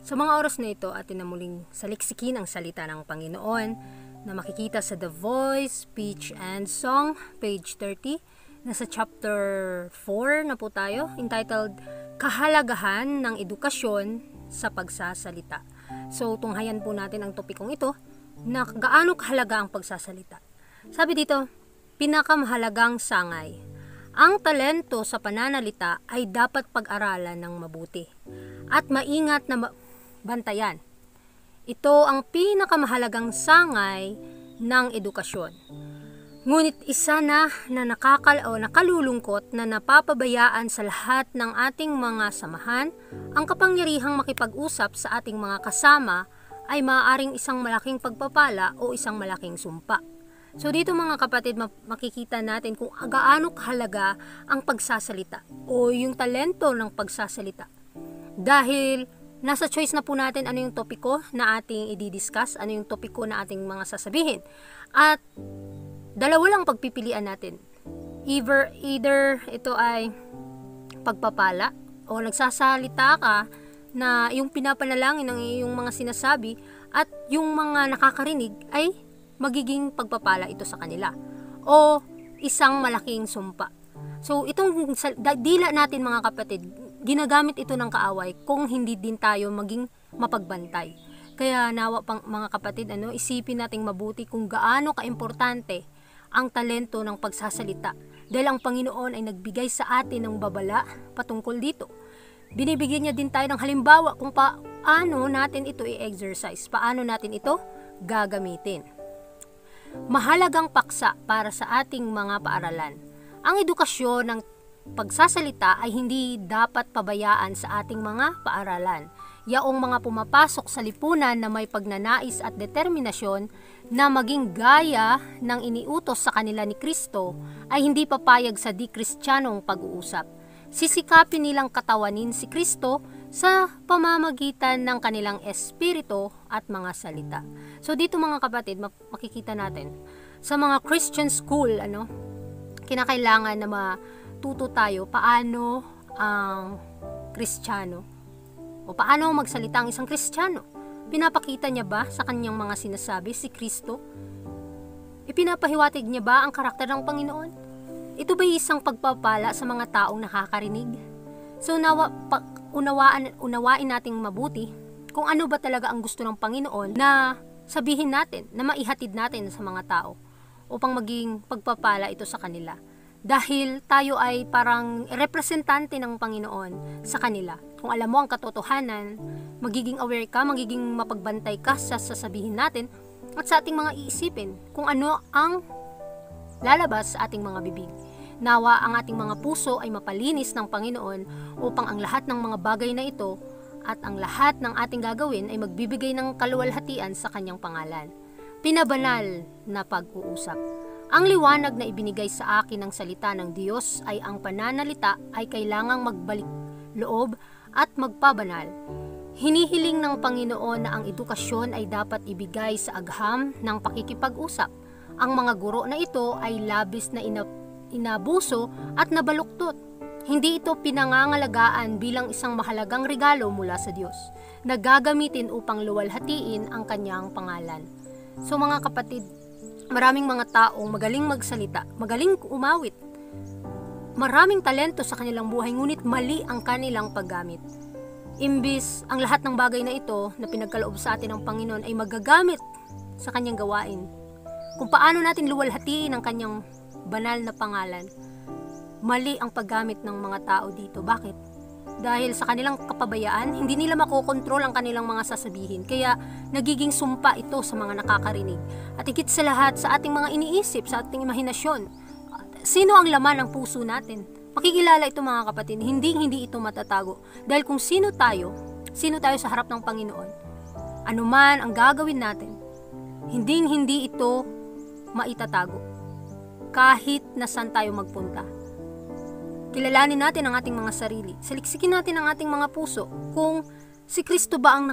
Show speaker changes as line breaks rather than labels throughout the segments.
Sa mga oras na ito, atin na muling saliksikin ang salita ng Panginoon na makikita sa The Voice, Speech and Song, page 30. Nasa chapter 4 na po tayo, entitled Kahalagahan ng Edukasyon sa Pagsasalita. So, tunghayan po natin ang topikong ito na gaano kahalaga ang pagsasalita. Sabi dito, pinakamahalagang sangay. Ang talento sa pananalita ay dapat pag-aralan ng mabuti at maingat na bantayan. Ito ang pinakamahalagang sangay ng edukasyon. Ngunit isa na nakalulungkot na napapabayaan sa lahat ng ating mga samahan, ang kapangyarihang makipag-usap sa ating mga kasama ay maaaring isang malaking pagpapala o isang malaking sumpa. So dito mga kapatid, makikita natin kung gaano kahalaga ang pagsasalita o yung talento ng pagsasalita. Dahil nasa choice na po natin ano yung topiko na ating i-discuss, ano yung topiko na ating mga sasabihin. At dalawa lang pagpipilian natin. Either ito ay pagpapala o nagsasalita ka na yung pinapanalangin ng iyong mga sinasabi at yung mga nakakarinig ay magiging pagpapala ito sa kanila o isang malaking sumpa. So itong dila natin mga kapatid, ginagamit ito ng kaaway kung hindi din tayo maging mapagbantay. Kaya nawa pang mga kapatid, isipin nating mabuti kung gaano kaimportante ang talento ng pagsasalita. Dahil ang Panginoon ay nagbigay sa atin ng babala patungkol dito. Binibigyan niya din tayo ng halimbawa kung paano natin ito i-exercise, paano natin ito gagamitin. Mahalagang paksa para sa ating mga paaralan. Ang edukasyon ng pagsasalita ay hindi dapat pabayaan sa ating mga paaralan. Yaong mga pumapasok sa lipunan na may pagnanais at determinasyon na maging gaya ng iniutos sa kanila ni Kristo ay hindi papayag sa di-kristyanong pag-uusap. Sisikapin nilang katawanin si Kristo sa pamamagitan ng kanilang espiritu at mga salita. So dito mga kapatid, makikita natin sa mga Christian school, kinakailangan na matuto tayo paano ang Kristiyano o paano magsalita ang isang Kristiyano. Pinapakita niya ba sa kanyang mga sinasabi si Kristo? Ipinapahiwatig niya ba ang karakter ng Panginoon? Ito ba isang pagpapala sa mga taong nakakarinig? So unawain nating mabuti kung ano ba talaga ang gusto ng Panginoon na sabihin natin, na maihatid natin sa mga tao upang maging pagpapala ito sa kanila. Dahil tayo ay parang representante ng Panginoon sa kanila. Kung alam mo ang katotohanan, magiging aware ka, magiging mapagbantay ka sa sasabihin natin at sa ating mga iisipin kung ano ang lalabas sa ating mga bibig. Nawa ang ating mga puso ay mapalinis ng Panginoon upang ang lahat ng mga bagay na ito at ang lahat ng ating gagawin ay magbibigay ng kaluwalhatian sa kanyang pangalan. Pinabanal na pag-uusap. Ang liwanag na ibinigay sa akin ng salita ng Diyos ay ang pananalita ay kailangang magbalik loob at magpabanal. Hinihiling ng Panginoon na ang edukasyon ay dapat ibigay sa agham ng pakikipag-usap. Ang mga guro na ito ay labis na inabuso at nabaluktot. Hindi ito pinangangalagaan bilang isang mahalagang regalo mula sa Diyos na gagamitin upang luwalhatiin ang kanyang pangalan. So mga kapatid, maraming mga taong magaling magsalita, magaling umawit, maraming talento sa kanilang buhay, ngunit mali ang kanilang paggamit. Imbis ang lahat ng bagay na ito na pinagkaloob sa atin ng Panginoon ay magagamit sa kanyang gawain, kung paano natin luwalhatiin ang kanyang banal na pangalan, mali ang paggamit ng mga tao dito. Bakit? Dahil sa kanilang kapabayaan, hindi nila makokontrol ang kanilang mga sasabihin. Kaya nagiging sumpa ito sa mga nakakarinig. At higit sa lahat, sa ating mga iniisip, sa ating imahinasyon, sino ang laman ng puso natin? Makikilala ito mga kapatid, hindi ito matatago. Dahil kung sino tayo sa harap ng Panginoon, anuman ang gagawin natin, hindi ito maitatago. Kahit na saan tayo magpunta. Kilalanin natin ang ating mga sarili. Saliksikin natin ang ating mga puso kung si Kristo ba ang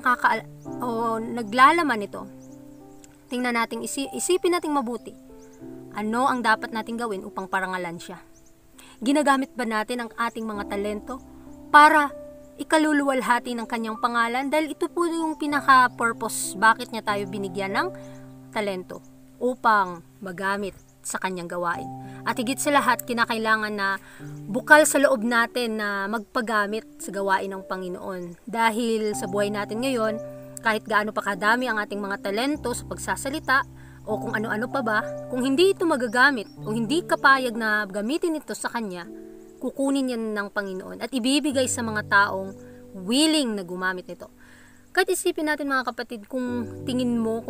naglalaman nito. Tingnan natin, isipin natin mabuti. Ano ang dapat nating gawin upang parangalan siya? Ginagamit ba natin ang ating mga talento para ikaluluwalhati ng kanyang pangalan dahil ito po yung pinaka-purpose bakit niya tayo binigyan ng talento upang magamit sa kanyang gawain. At higit sa lahat, kinakailangan na bukal sa loob natin na magpagamit sa gawain ng Panginoon. Dahil sa buhay natin ngayon, kahit gaano pa kadami ang ating mga talento sa pagsasalita o kung ano-ano pa ba, kung hindi ito magagamit o hindi kapayag na gamitin ito sa Kanya, kukunin yan ng Panginoon at ibibigay sa mga taong willing na gumamit nito. Kahit isipin natin mga kapatid, kung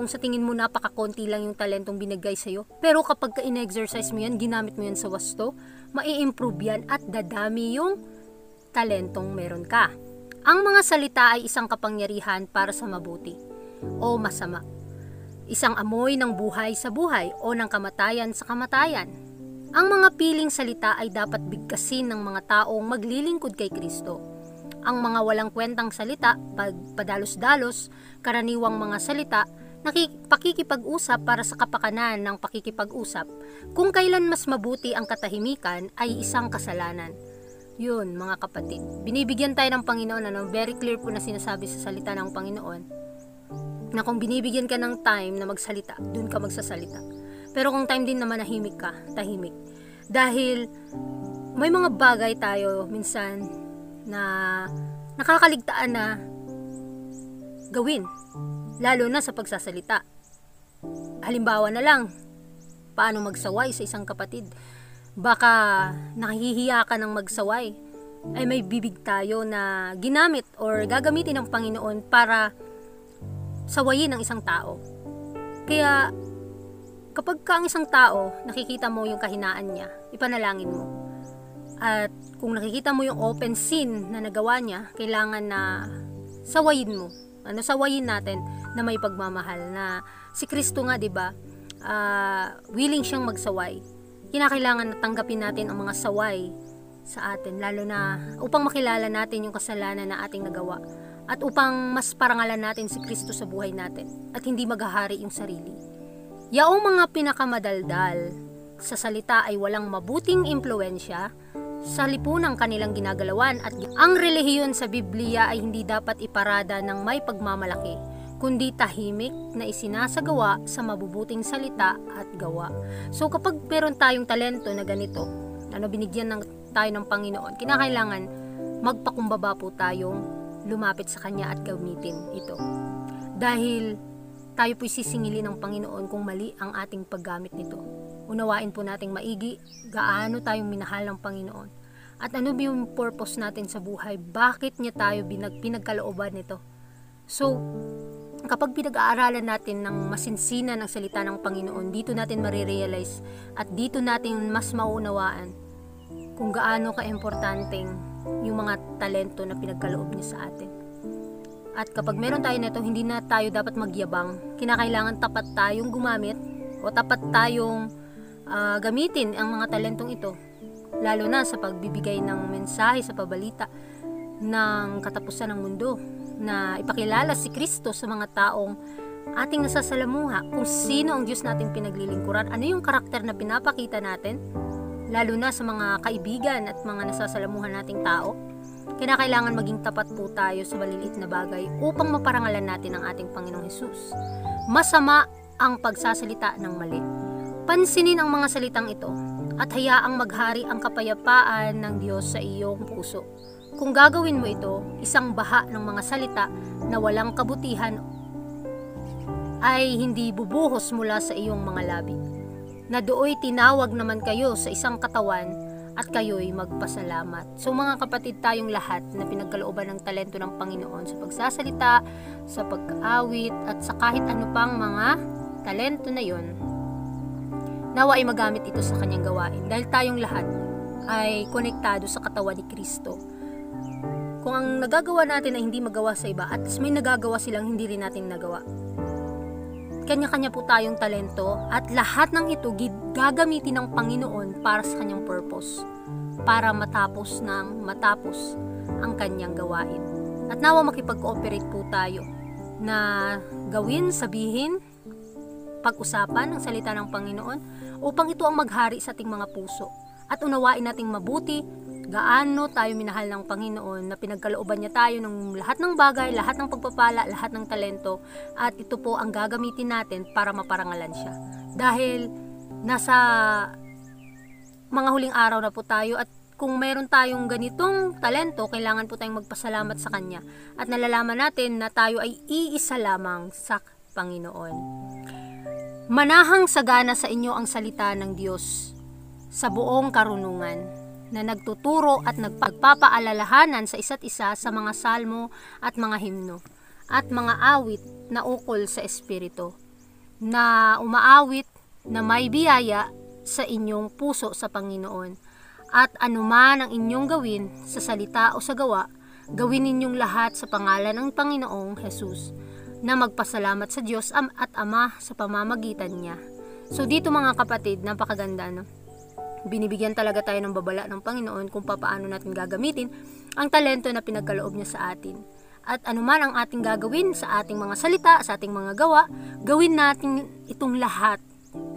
sa tingin mo napakakonti lang yung talentong binigay sa'yo, pero kapag in-exercise mo yan, ginamit mo yan sa wasto, mai-improve yan at dadami yung talentong meron ka. Ang mga salita ay isang kapangyarihan para sa mabuti o masama. Isang amoy ng buhay sa buhay o ng kamatayan sa kamatayan. Ang mga piling salita ay dapat bigkasin ng mga taong maglilingkod kay Kristo. Ang mga walang kwentang salita, pagpadalos-dalos, karaniwang mga salita, pakikipag-usap para sa kapakanan ng pakikipag-usap, kung kailan mas mabuti ang katahimikan ay isang kasalanan. Yun mga kapatid, binibigyan tayo ng Panginoon, very clear po na sinasabi sa salita ng Panginoon, na kung binibigyan ka ng time na magsalita, dun ka magsasalita. Pero kung time din na manahimik ka, tahimik. Dahil may mga bagay tayo minsan na nakakaligtaan na gawin, lalo na sa pagsasalita. Halimbawa na lang, paano magsaway sa isang kapatid. Baka nahihiya ka ng magsaway, ay may bibig tayo na ginamit or gagamitin ng Panginoon para sawayin ng isang tao. Kaya kapag ka ang isang tao, nakikita mo yung kahinaan niya, ipanalangin mo. At kung nakikita mo yung open sin na nagawa niya, kailangan na sawayin mo. Sawayin natin na may pagmamahal. Na si Kristo nga, 'di ba? Willing siyang magsaway. Kinakailangan na tanggapin natin ang mga saway sa atin, lalo na upang makilala natin yung kasalanan na ating nagawa at upang mas parangalan natin si Kristo sa buhay natin at hindi maghahari yung sarili. Yaong mga pinakamadaldal sa salita ay walang mabuting impluensya sa lipunang kanilang ginagalawan at ang relihiyon sa Biblia ay hindi dapat iparada ng may pagmamalaki, kundi tahimik na isinasagawa sa mabubuting salita at gawa. So kapag meron tayong talento na ganito, binigyan tayo ng Panginoon, kinakailangan magpakumbaba po tayong lumapit sa Kanya at gamitin ito. Dahil tayo po'y sisingilin ng Panginoon kung mali ang ating paggamit nito. Unawain po nating maigi gaano tayong minahal ng Panginoon. At ano ba yung purpose natin sa buhay? Bakit niya tayo pinagkalooban nito? So, kapag pinag-aaralan natin ng masinsinan ang salita ng Panginoon, dito natin marirealize at dito natin mas maunawaan kung gaano ka-importanteng yung mga talento na pinagkaloob niya sa atin. At kapag meron tayo nito, hindi na tayo dapat magyabang. Kinakailangan tapat tayong gumamit o tapat tayong gamitin ang mga talentong ito. Lalo na sa pagbibigay ng mensahe sa pabalita ng katapusan ng mundo, na ipakilala si Kristo sa mga taong ating nasasalamuha, kung sino ang Diyos nating pinaglilingkuran, ano yung karakter na pinapakita natin, lalo na sa mga kaibigan at mga nasasalamuhan nating tao. Kinakailangan maging tapat po tayo sa maliliit na bagay upang maparangalan natin ang ating Panginoong Hesus. Masama ang pagsasalita ng mali. Pansinin ang mga salitang ito at hayaang maghari ang kapayapaan ng Diyos sa iyong puso. Kung gagawin mo ito, isang baha ng mga salita na walang kabutihan ay hindi bubuhos mula sa iyong mga labi. Na dooy tinawag naman kayo sa isang katawan at kayo'y magpasalamat. So mga kapatid, tayong lahat na pinagkalooban ng talento ng Panginoon sa pagsasalita, sa pag-aawit, at sa kahit ano pang mga talento na yon, nawa ay magamit ito sa kanyang gawain. Dahil tayong lahat ay konektado sa katawan ni Kristo. Kung ang nagagawa natin ay hindi magawa sa iba, at may nagagawa silang hindi rin natin nagawa, kanya-kanya po tayong talento at lahat ng ito gagamitin ng Panginoon para sa kanyang purpose, para matapos ang kanyang gawain. At nawa makipag-cooperate po tayo na gawin, sabihin, pag-usapan ang salita ng Panginoon upang ito ang maghari sa ating mga puso at unawain nating mabuti gaano tayo minahal ng Panginoon na pinagkalooban niya tayo ng lahat ng bagay, lahat ng pagpapala, lahat ng talento, at ito po ang gagamitin natin para maparangalan siya. Dahil nasa mga huling araw na po tayo, at kung mayroon tayong ganitong talento, kailangan po tayong magpasalamat sa Kanya at nalalaman natin na tayo ay iisa lamang sa Panginoon. Manahang sagana sa inyo ang salita ng Diyos sa buong karunungan, na nagtuturo at nagpapaalalahanan sa isa't isa sa mga salmo at mga himno at mga awit na ukol sa Espiritu, na umaawit na may biyaya sa inyong puso sa Panginoon. At anuman ang inyong gawin sa salita o sa gawa, gawin ninyong lahat sa pangalan ng Panginoong Jesus, na magpasalamat sa Diyos at Ama sa pamamagitan niya. So dito mga kapatid, napakaganda, no? Binibigyan talaga tayo ng babala ng Panginoon kung paano natin gagamitin ang talento na pinagkaloob niya sa atin. At anuman ang ating gagawin sa ating mga salita, sa ating mga gawa, gawin natin itong lahat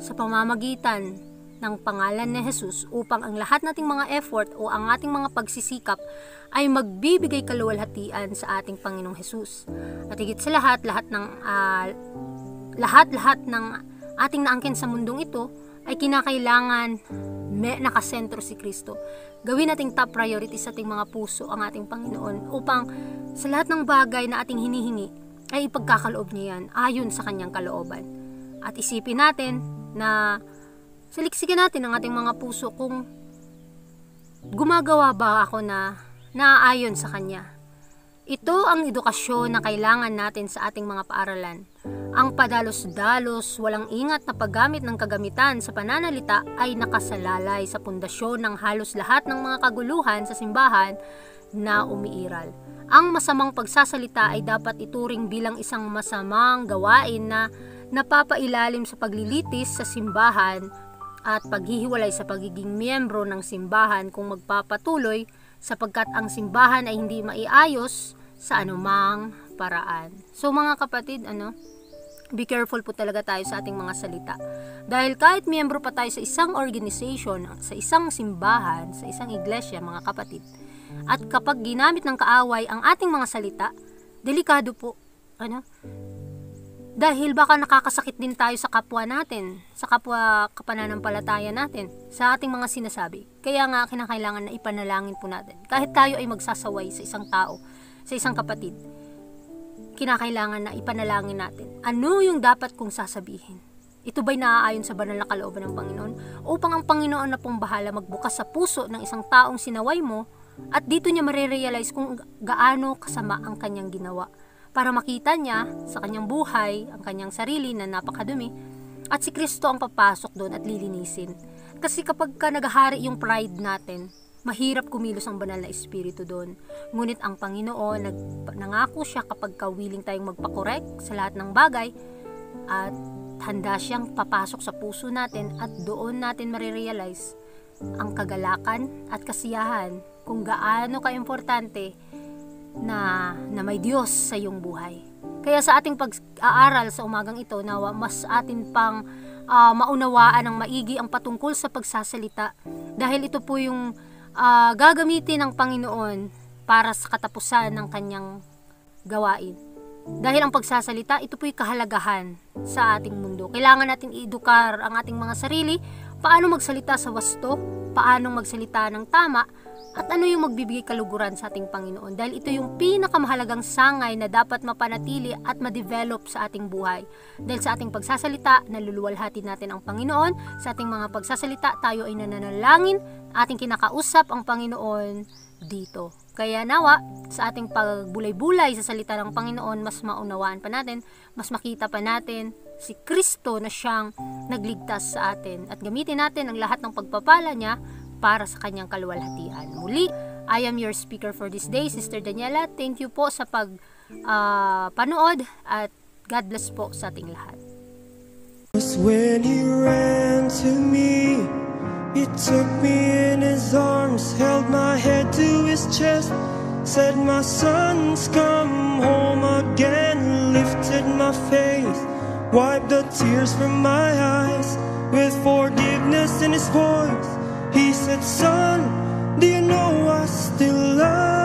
sa pamamagitan ng pangalan ni Jesus, upang ang lahat nating mga effort o ang ating mga pagsisikap ay magbibigay kaluwalhatian sa ating Panginoong Jesus. At higit sa lahat, lahat ng ating naangkin sa mundong ito ay kinakailangan nakasentro si Kristo. Gawin nating top priority sa ating mga puso ang ating Panginoon, upang sa lahat ng bagay na ating hinihingi ay ipagkakaloob niya yan ayon sa kanyang kalooban. At isipin natin na saliksikin natin ang ating mga puso kung gumagawa ba ako na naaayon sa Kanya. Ito ang edukasyon na kailangan natin sa ating mga paaralan. Ang padalos-dalos, walang ingat na paggamit ng kagamitan sa pananalita ay nakasalalay sa pundasyon ng halos lahat ng mga kaguluhan sa simbahan na umiiral. Ang masamang pagsasalita ay dapat ituring bilang isang masamang gawain na napapailalim sa paglilitis sa simbahan at paghihiwalay sa pagiging miyembro ng simbahan kung magpapatuloy, sapagkat ang simbahan ay hindi maiayos sa anumang paraan. So mga kapatid, be careful po talaga tayo sa ating mga salita. Dahil kahit miyembro pa tayo sa isang organization, sa isang simbahan, sa isang iglesia, mga kapatid, at kapag ginamit ng kaaway ang ating mga salita, delikado po. Dahil baka nakakasakit din tayo sa kapwa natin, sa kapwa kapananampalataya natin, sa ating mga sinasabi. Kaya nga kinakailangan na ipanalangin po natin. Kahit tayo ay magsasaway sa isang tao, sa isang kapatid, kinakailangan na ipanalangin natin. Ano yung dapat kong sasabihin? Ito ba'y naaayon sa banal na kalooban ng Panginoon? Upang ang Panginoon na pong bahala magbukas sa puso ng isang taong sinaway mo, at dito niya marirealize kung gaano kasama ang kanyang ginawa, para makita niya sa kanyang buhay ang kanyang sarili na napakadumi, at si Kristo ang papasok doon at lilinisin. Kasi kapag naghahari yung pride natin, mahirap kumilos ang banal na espiritu doon. Ngunit ang Panginoon, nangako siya kapag willing tayong magpakorek sa lahat ng bagay, at handa siyang papasok sa puso natin, at doon natin marirealize ang kagalakan at kasiyahan kung gaano ka-importante na may Diyos sa iyong buhay. Kaya sa ating pag-aaral sa umagang ito, nawa mas atin pang maunawaan ng maigi ang patungkol sa pagsasalita, dahil ito po yung gagamitin ng Panginoon para sa katapusan ng kanyang gawain. Dahil ang pagsasalita, ito po'y kahalagahan sa ating mundo. Kailangan natin i-edukar ang ating mga sarili, paano magsalita sa wasto, paano magsalita ng tama, at ano yung magbibigay kaluguran sa ating Panginoon. Dahil ito yung pinakamahalagang sangay na dapat mapanatili at ma-develop sa ating buhay. Dahil sa ating pagsasalita, naluluwalhati natin ang Panginoon. Sa ating mga pagsasalita, tayo ay nananalangin, ating kinakausap ang Panginoon dito. Kaya nawa, sa ating pagbulay-bulay sa salita ng Panginoon, mas maunawaan pa natin, mas makita pa natin si Kristo na siyang nagligtas sa atin. At gamitin natin ang lahat ng pagpapala niya para sa kanyang kaluwalhatian. Muli, I am your speaker for this day, Sister Daniela. Thank you po sa panood, at God bless po sa ating lahat.
When he ran to me, he took me in his arms, held my head to his chest, said, "My son's come home again," lifted my face, wiped the tears from my eyes, with forgiveness in his voice. He said, "Son, Do you know I still love